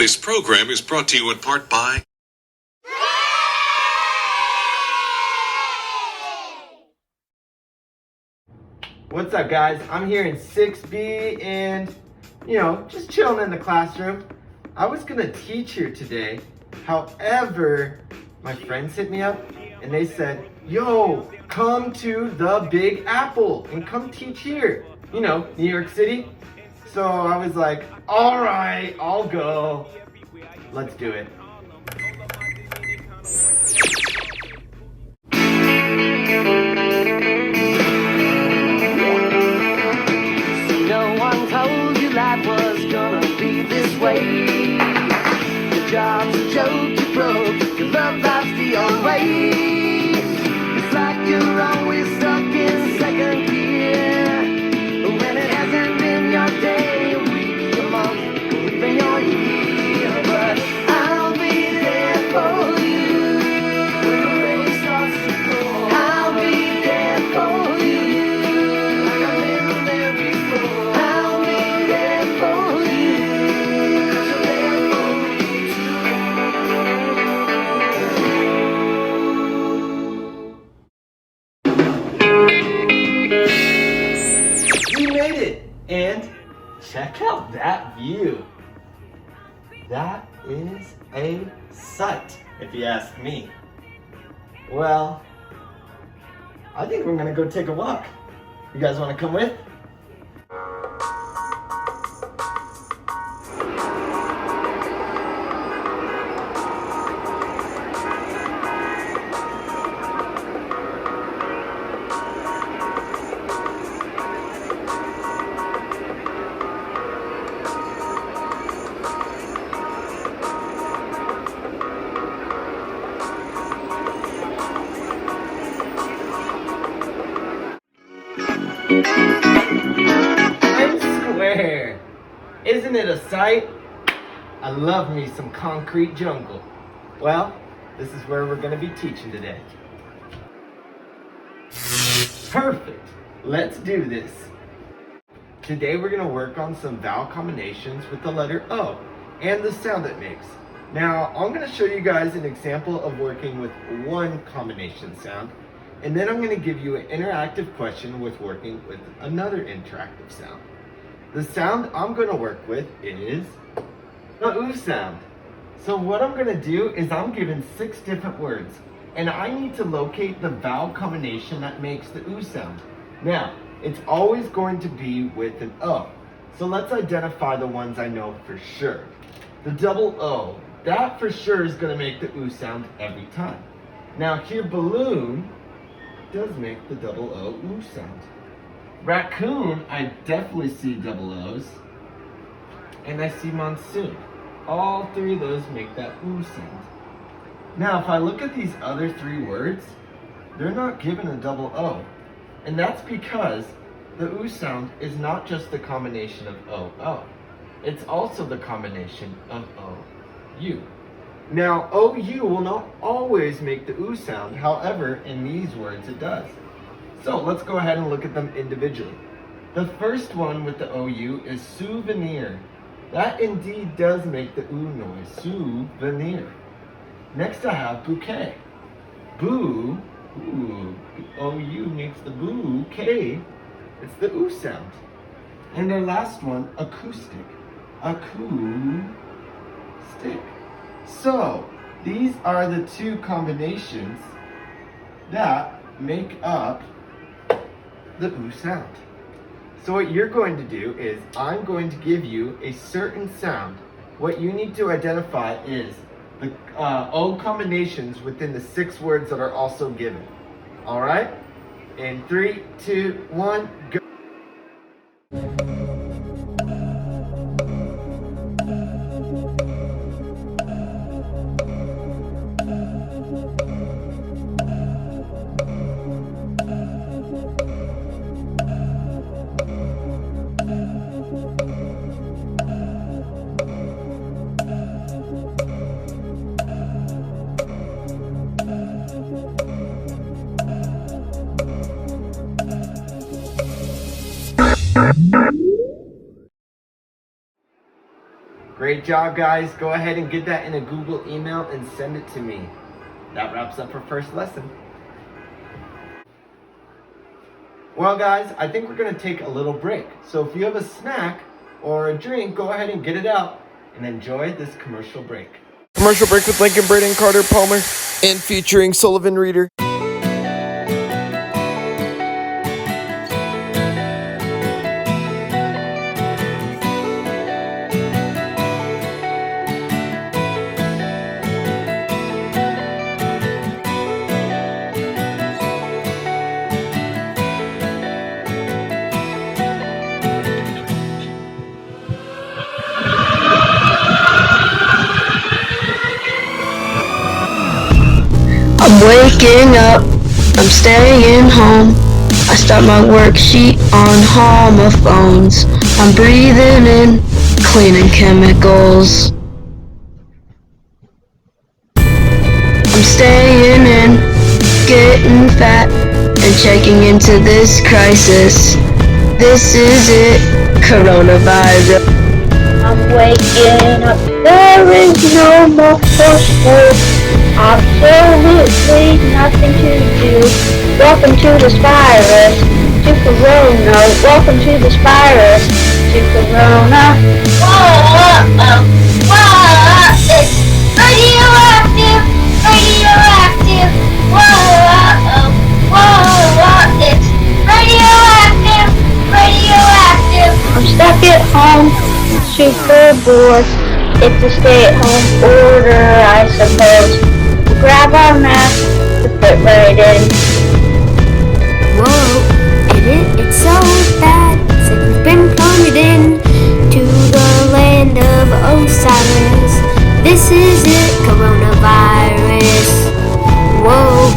This program is brought to you in part by... What's up, guys? I'm here in 6B and, just chilling in the classroom. I was gonna teach here today. However, my friends hit me up and they said, yo, come to the Big Apple and come teach here. New York City. So I was like, all right, I'll go. Let's do it. No one told you life was gonna be this way. Your job's a joke, you broke, your love life's the old way. It's like you're always stuck in second gear, when it hasn't been your day, a week, a month, even your year. But I'll be there for you when the rain starts to pour. I'll be there for you like I've been there before. I'll be there for you 'cause you're there for me too. We made it! And check out that view. That is a sight, if you ask me. Well, I think we're gonna go take a walk. You guys wanna come with? I'm square. Isn't it a sight? I love me some concrete jungle. Well, this is where we're going to be teaching today. Perfect. Let's do this. Today we're going to work on some vowel combinations with the letter O and the sound it makes. Now, I'm going to show you guys an example of working with one combination sound, and then I'm going to give you an interactive question with working with another interactive sound. The sound I'm going to work with is the oo sound. So what I'm going to do is I'm given 6 different words, and I need to locate the vowel combination that makes the oo sound. Now, it's always going to be with an O. So let's identify the ones I know for sure. The double O, that for sure is going to make the oo sound every time. Now here, balloon does make the double O oo sound. Raccoon, I definitely see double O's. And I see monsoon. All 3 of those make that oo sound. Now if I look at these other 3 words, they're not given a double O. And that's because the oo sound is not just the combination of O-O. It's also the combination of O-U. Now, O-U will not always make the oo sound. However, in these words it does. So let's go ahead and look at them individually. The first one with the O-U is souvenir. That indeed does make the oo noise, souvenir. Next I have bouquet. Boo, ooh, O-U makes the bouquet. It's the oo sound. And our last one, acoustic. Acoustic. So, these are the 2 combinations that make up the oo sound. So what you're going to do is, I'm going to give you a certain sound. What you need to identify is the O combinations within the 6 words that are also given. Alright? In 3, 2, 1, go. Great job, guys. Go ahead and get that in a Google email and send it to me. That wraps up our first lesson. Well, guys, I think we're going to take a little break. So if you have a snack or a drink, go ahead and get it out and enjoy this commercial break. Commercial break with Lincoln, Braden, Carter, Palmer, and featuring Sullivan Reader. I'm waking up, I'm staying home. I start my worksheet on homophones. I'm breathing in, cleaning chemicals. I'm staying in, getting fat, and checking into this crisis. This is it, coronavirus. I'm waking up, there is no more push. Absolutely nothing to do. Welcome to this virus, to Corona. Welcome to this virus, to Corona. Whoa, it's radioactive, radioactive. Whoa, it's radioactive, radioactive. I'm stuck at home, super bored. It's a stay-at-home order, I suppose. We'll grab our mask to fit right in. Whoa, it's so bad since we've been plundered in to the land of Osiris. This is it, coronavirus. Whoa,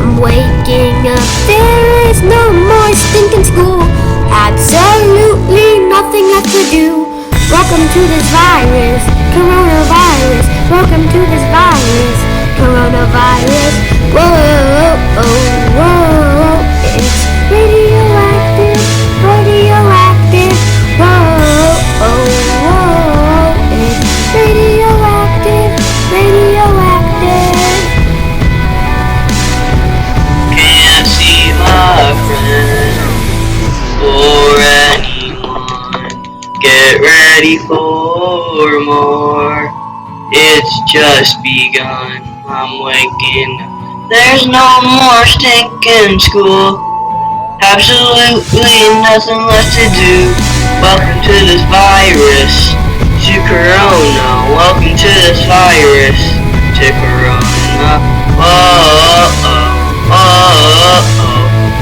I'm waking up. There is no more stinking school. Absolutely nothing left to do. Welcome to this virus, coronavirus. Welcome to this virus, coronavirus. Whoa, it's radioactive, radioactive. Whoa, it's radioactive, radioactive. Can't see my friends or anyone. Get ready for more. It's just begun. I'm waking up. There's no more stinking school. Absolutely nothing left to do. Welcome to this virus, to Corona. Welcome to this virus, to Corona.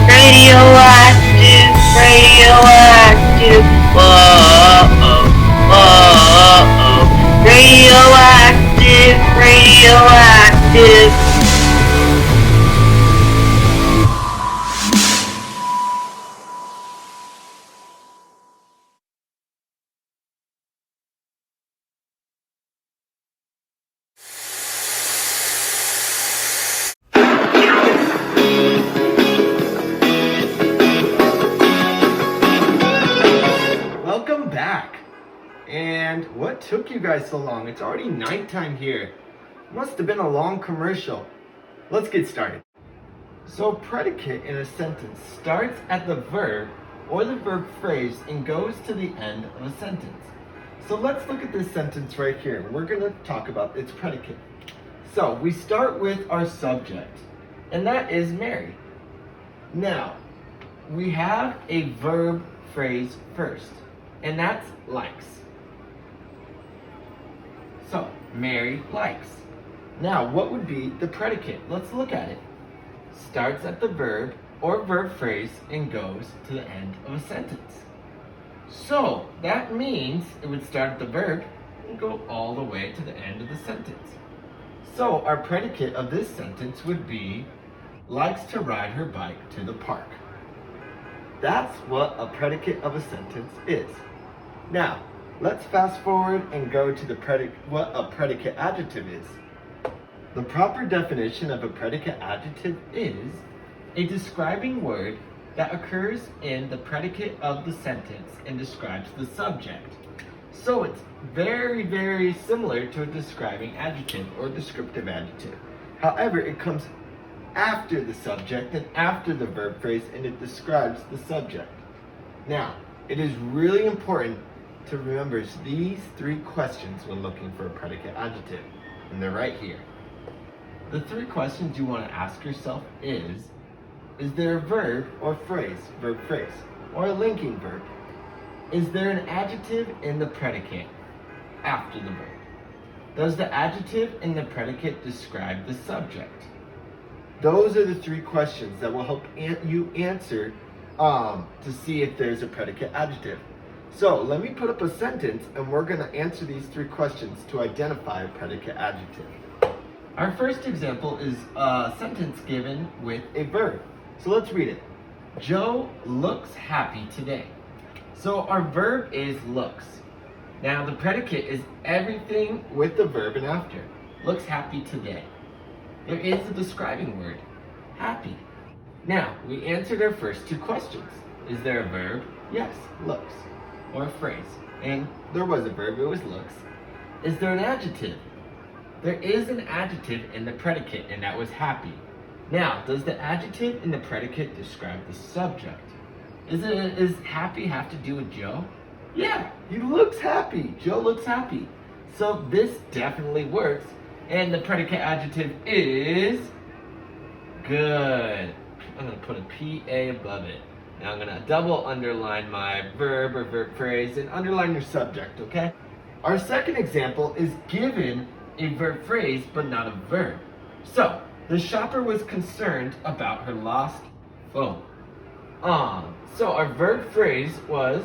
Radioactive, radioactive. Radioactive, radioactive. Welcome back. And what took you guys so long? It's already nighttime here. Must have been a long commercial. Let's get started. So predicate in a sentence starts at the verb or the verb phrase and goes to the end of a sentence. So let's look at this sentence right here. We're going to talk about its predicate. So we start with our subject, and that is Mary. Now, we have a verb phrase first, and that's likes. So, Mary likes. Now, what would be the predicate? Let's look at it. Starts at the verb or verb phrase and goes to the end of a sentence. So, that means it would start at the verb and go all the way to the end of the sentence. So, our predicate of this sentence would be likes to ride her bike to the park. That's what a predicate of a sentence is. Now, let's fast forward and go to what a predicate adjective is. The proper definition of a predicate adjective is a describing word that occurs in the predicate of the sentence and describes the subject. So it's very, very similar to a describing adjective or descriptive adjective. However, it comes after the subject and after the verb phrase, and it describes the subject. Now, it is really important to remember these 3 questions when looking for a predicate adjective, and they're right here. The 3 questions you want to ask yourself is there a verb or phrase, verb phrase, or a linking verb? Is there an adjective in the predicate after the verb? Does the adjective in the predicate describe the subject? Those are the 3 questions that will help you answer to see if there's a predicate adjective. So let me put up a sentence and we're going to answer these 3 questions to identify a predicate adjective. Our first example is a sentence given with a verb. So let's read it. Joe looks happy today. So our verb is looks. Now the predicate is everything with the verb and after. Looks happy today. There is a describing word, happy. Now, we answered our first 2 questions. Is there a verb? Yes, looks. Or a phrase. And there was a verb, it was looks. Is there an adjective? There is an adjective in the predicate, and that was happy. Now, does the adjective in the predicate describe the subject? Is happy have to do with Joe? Yeah, he looks happy. Joe looks happy. So this definitely works. And the predicate adjective is good. I'm going to put a PA above it. Now I'm going to double underline my verb or verb phrase and underline your subject, okay? Our second example is given a verb phrase but not a verb. So, the shopper was concerned about her lost phone. So our verb phrase was.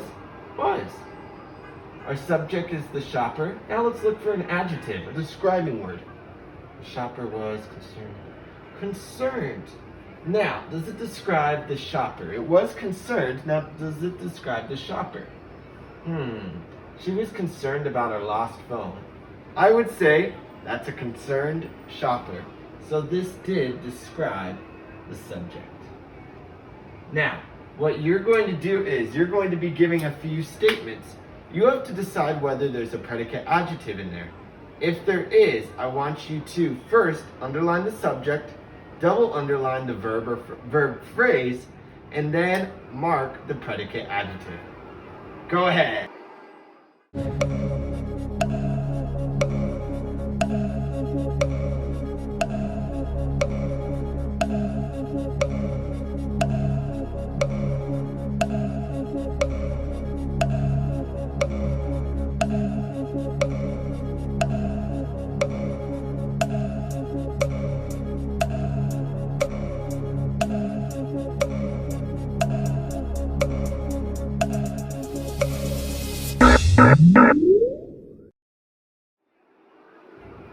Our subject is the shopper. Now let's look for an adjective, a describing word. The shopper was concerned. Now, does it describe the shopper? It was concerned. Now, does it describe the shopper? She was concerned about her lost phone. I would say that's a concerned shopper. So this did describe the subject. Now, what you're going to do is you're going to be giving a few statements. You have to decide whether there's a predicate adjective in there. If there is, I want you to first underline the subject, double underline the verb or verb phrase, and then mark the predicate adjective. Go ahead.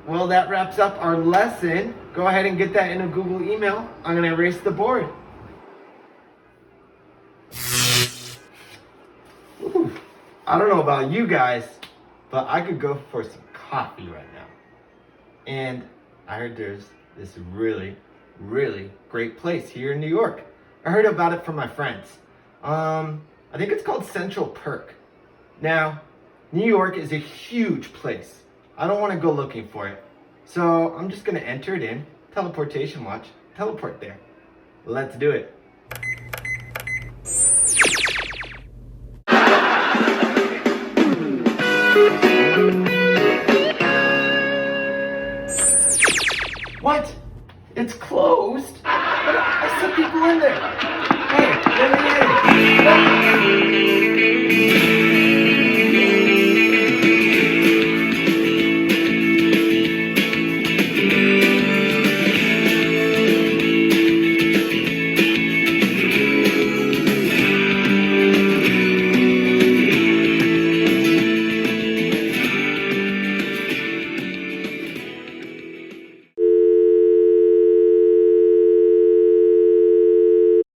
Well, that wraps up our lesson. Go ahead and get that in a Google email. I'm going to erase the board. Ooh, I don't know about you guys, but I could go for some coffee right now. And I heard there's this really, really great place here in New York. I heard about it from my friends. I think it's called Central Perk. Now, New York is a huge place. I don't want to go looking for it. So I'm just going to enter it in. Teleportation watch. Teleport there. Let's do it. What? It's closed? But I saw people in there. Hey, let me in.